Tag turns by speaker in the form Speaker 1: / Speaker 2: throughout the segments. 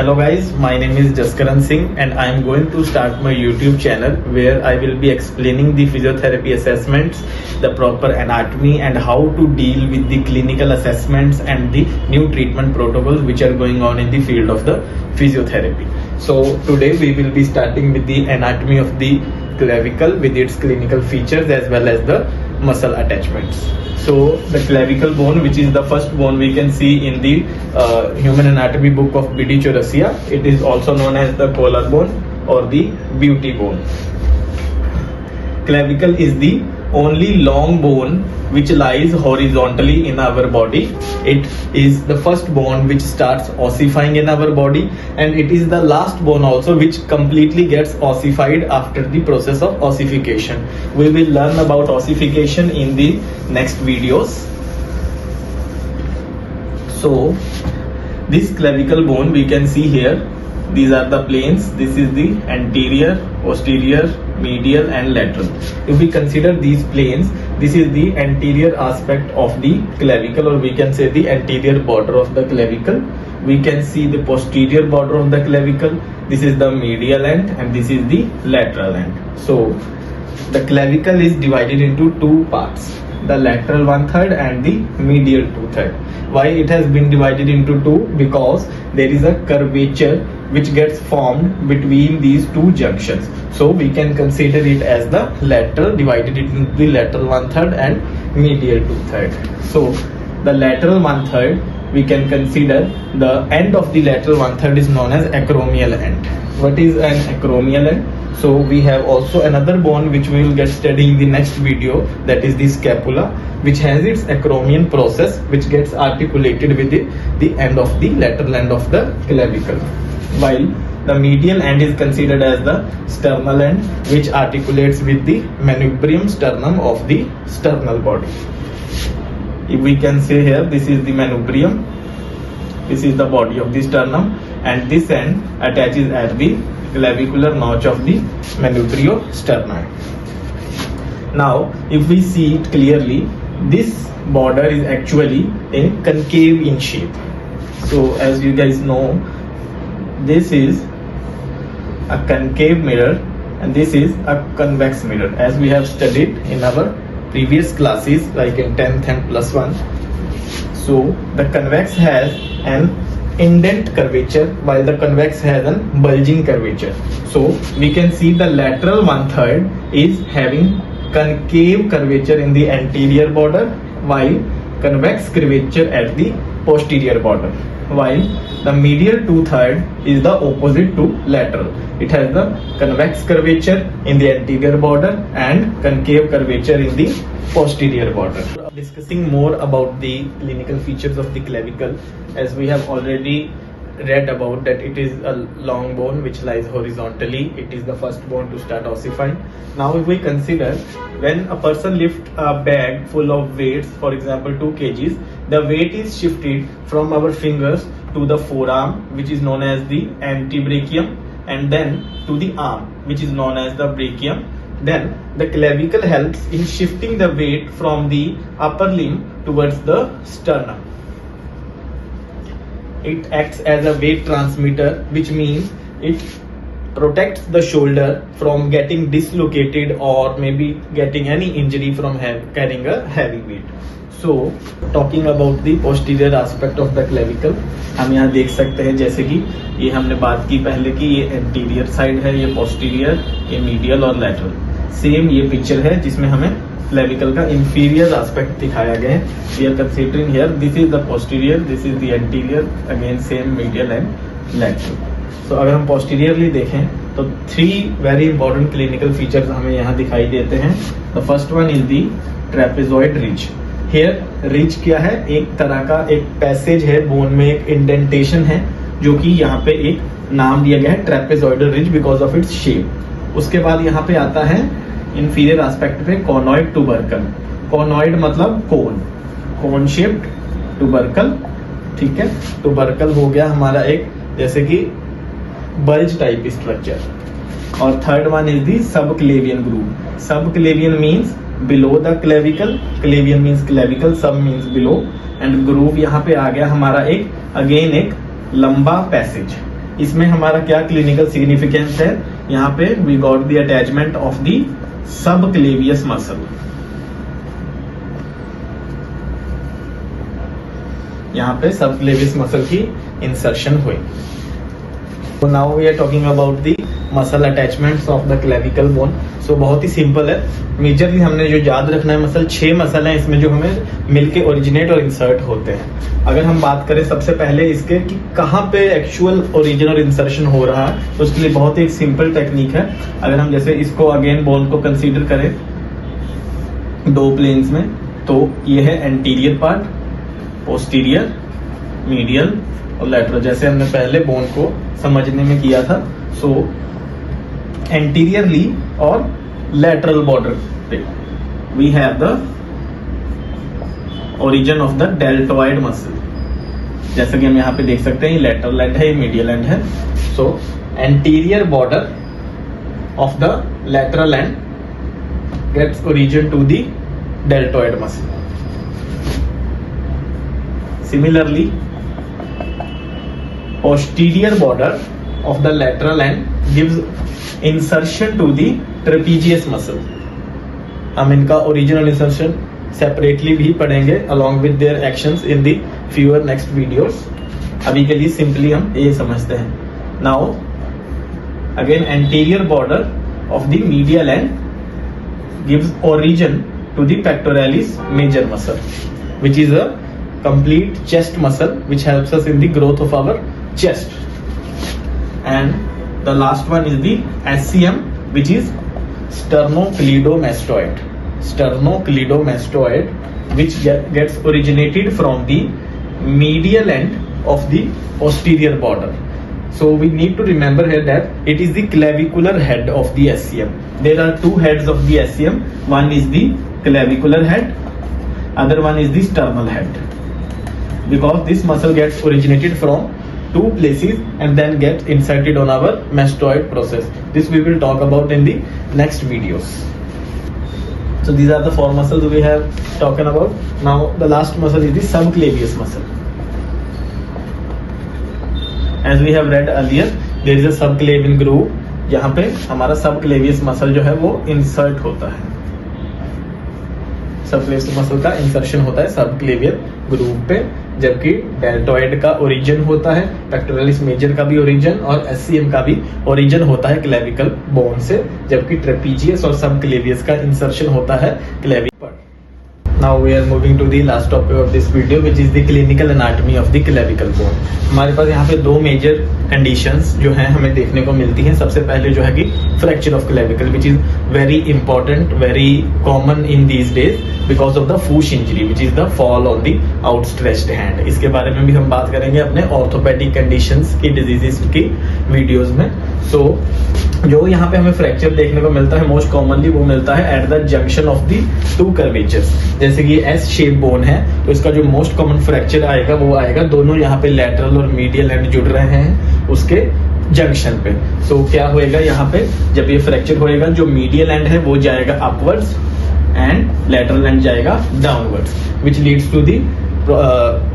Speaker 1: Hello guys, my name is Jaskaran Singh and I am going to start my YouTube channel where I will be explaining the physiotherapy assessments, the proper anatomy and how to deal with the clinical assessments and the new treatment protocols which are going on in the field of the physiotherapy. So today we will be starting with the anatomy of the clavicle with its clinical features as well as the muscle attachments. So the clavicle bone, which is the first bone we can see in the human anatomy book of BD Chaurasia, it is also known as the collarbone or the beauty bone. Clavicle is the only long bone which lies horizontally in our body. It is the first bone which starts ossifying in our body, and it is the last bone also which completely gets ossified after the process of ossification. We will learn about ossification in the next videos. So this clavicle bone we can see here, these are the planes. This is the anterior, posterior, medial and lateral. If we consider these planes, this is the anterior aspect of the clavicle, or we can say the anterior border of the clavicle. We can see the posterior border of the clavicle. This is the medial end and this is the lateral end. So the clavicle is divided into two parts, the lateral 1/3 and the medial 2/3. Why it has been divided into two? Because there is a curvature which gets formed between these two junctions. So we can consider it as the lateral, divided into the lateral 1/3 and medial 2/3. So the lateral 1/3, we can consider the end of the lateral 1/3 is known as acromial end. What is an acromial end? So we have also another bone which we will get studying in the next video, that is the scapula, which has its acromion process which gets articulated with the end of the lateral end of the clavicle, while the medial end is considered as the sternal end which articulates with the manubrium sternum of the sternal body. If we can say here, this is the manubrium, this is the body of the sternum, and this end attaches at the clavicular notch of the manubrio sternum. Now if we see it clearly, this border is actually a concave in shape. So as you guys know, this is a concave mirror and this is a convex mirror, as we have studied in our previous classes like in 10th and +1. So the convex has an indent curvature while the convex has a bulging curvature. So we can see the lateral 1/3 is having concave curvature in the anterior border while convex curvature at the posterior border, while the medial 2/3 is the opposite to lateral. It has the convex curvature in the anterior border and concave curvature in the posterior border. Discussing more about the clinical features of the clavicle, as we have already read about that it is a long bone which lies horizontally. It is the first bone to start ossifying. Now if we consider, when a person lifts a bag full of weights, for example 2 kgs, the weight is shifted from our fingers to the forearm, which is known as the antebrachium, and then to the arm, which is known as the brachium. Then the clavicle helps in shifting the weight from the upper limb towards the sternum. It acts as a weight transmitter, which means it protects the shoulder from getting dislocated or maybe getting any injury from carrying a heavy weight. So talking about the posterior aspect of the clavicle, हम यहाँ देख सकते हैं जैसे कि ये हमने बात की पहले कि ये एंटीरियर साइड है, ये पोस्टीरियर, ये मीडियल और लैटरल. सेम ये पिक्चर है जिसमें हमें clavicle का inferior aspect दिखाया गया है. We are considering here, this is the posterior, this is the anterior, again same medial and lateral. So अगर हम posteriorly देखें तो 3 very important clinical features हमें यहाँ दिखाई देते हैं. The first one is the trapezoid ridge. Here ridge क्या है? एक तरह का एक पैसेज है, बोन में एक इंडेंटेशन है जो कि यहाँ पे एक नाम दिया गया है trapezoidal ridge because of its shape. उसके बाद यहाँ पे आता है इंफीरियर एस्पेक्ट पे कॉनॉइड टूबरकल. कॉनॉइड मतलब कोन शेप्ड, टूबरकल, ठीक है. टूबरकल हो गया हमारा एक जैसे कि बल्ज टाइप स्ट्रक्चर. और थर्ड वन इज दी सब क्लेवियन ग्रूव. सब क्लेवियन means below the clavicle, क्लेवियन means clavicle, सब मीन्स बिलो, एंड ग्रूव यहाँ पे आ गया हमारा एक अगेन एक लंबा पैसेज. इसमें हमारा क्या क्लिनिकल सिग्निफिकेंस है, यहाँ पे we got the attachment of the subclavius muscle. यहाँ पे सबक्लेवियस मसल की इंसर्शन हुई। So now we are talking about the muscle attachments of the clavicle bone. So बहुत ही सिंपल है। मेजरली हमने जो याद रखना है मसल 6 मसल हैं इसमें जो हमें मिलके ओरिजिनेट और इंसर्ट होते हैं। अगर हम बात करें सबसे पहले इसके कि कहाँ पे एक्चुअल ओरिजिन और इंसर्शन हो रहा है, तो उसके लिए बहुत ही एक सिंपल टेक्निक है। अगर हम जैसे इसको अगेन बोन को कंसीडर करें 2 प्लेन्स में, तो ये है एंटीरियर पार्ट, पोस्टीरियर, मीडियल और लैटरल, जैसे हमने पहले बोन को समझने में किया था। सो एंटीरियरली और लैटरल बॉर्डर पे we have the origin of the deltoid muscle, जैसे कि हम यहाँ पे देख सकते हैं, ये लैटरल एंड है, ये मीडियल एंड है। So anterior border of the lateral end gets origin to the deltoid muscle. Similarly, posterior border of the lateral end gives insertion to the trapezius muscle. हम इनका original insertion separately भी पढ़ेंगे along with their actions in the fewer next videos. अभी के लिए simply हम ये समझते हैं. Now, again anterior border of the medial end gives origin to the pectoralis major muscle, which is a complete chest muscle which helps us in the growth of our chest. And the last one is the SCM, which is sternocleidomastoid. Sternocleidomastoid, which gets originated from the medial end of the posterior border. So we need to remember here that it is the clavicular head of the SCM. There are 2 heads of the SCM. One is the clavicular head, other one is the sternal head. Because this muscle gets originated from 2 places and then gets inserted on our mastoid process. This we will talk about in the next videos. So these are the 4 muscles we have talked about. Now the last muscle is the subclavius muscle. As we have read earlier, there is a subclavian groove. यहाँ पे हमारा subclavius muscle जो है वो insert होता है। Subclavius muscle का insertion होता है सबक्लेवियल ग्रूव पे, जबकि डेल्टोइड का ओरिजिन होता है, पेक्टोरालिस मेजर का भी ओरिजिन और एससीएम का भी ओरिजिन होता है क्लेविकल बोन से, जबकि ट्रेपीजियस और सबक्लेवियस का इंसर्शन होता है clavicle. Now we are moving to the last topic of this video, which is the clinical anatomy of the clavicle bone. हमारे पास यहाँ पे 2 मेजर कंडीशंस जो हैं हमें देखने को मिलती हैं। सबसे पहले जो है कि fracture of clavicle, which is very important, very common in these days because of the fush injury, which is the fall on the outstretched hand. इसके बारे में भी हम बात करेंगे अपने ऑर्थोपेडिक कंडीशंस की डिजीजेस की वीडियोस में। So जो यहाँ पे हमें फ्रैक्चर देखने को मिलता है मोस्ट कॉमनली वो मिलता है at the junction of the 2 curvatures. जैसे कि एस शेप बोन है तो इसका जो मोस्ट कॉमन फ्रैक्चर आएगा वो आएगा दोनों यहाँ पे लैटरल और मीडियल एंड जुड़ रहे हैं उसके जंक्शन पे। सो क्या होएगा यहाँ पे जब ये फ्रैक्चर होएगा, जो मीडियल एंड है वो जाएगा अपवर्ड्स एंड लैटरल एंड जाएगा downwards, which leads to the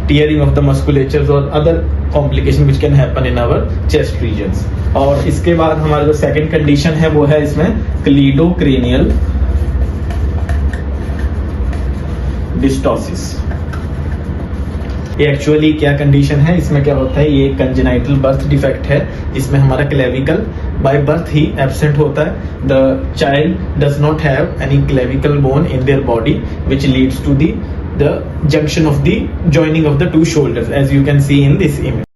Speaker 1: tearing of the musculatures or other complication which can happen in our chest regions. और इसके बाद हमारा जो सेकंड कंडीशन है वो है इसमें क्लीडोक्रेनियल डिस्टोसिस। ये एक्चुअली क्या कंडीशन है, इसमें क्या होता है, ये कंजेनाइटल बर्थ डिफेक्ट है। इसमें हमारा क्लेविकल बाय बर्थ ही एब्सेंट होता है। The child does not have any clavicle bone in their body which leads to the junction of the joining of the 2 shoulders, as you can see in this image.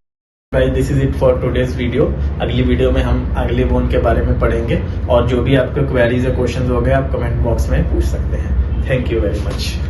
Speaker 1: Guys, this is it for today's video. अगली video में हम अगले bone के बारे में पढ़ेंगे और जो भी आपके क्वेरीज या क्वेश्चंस हो गए आप कमेंट बॉक्स में पूछ सकते हैं। Thank you very much.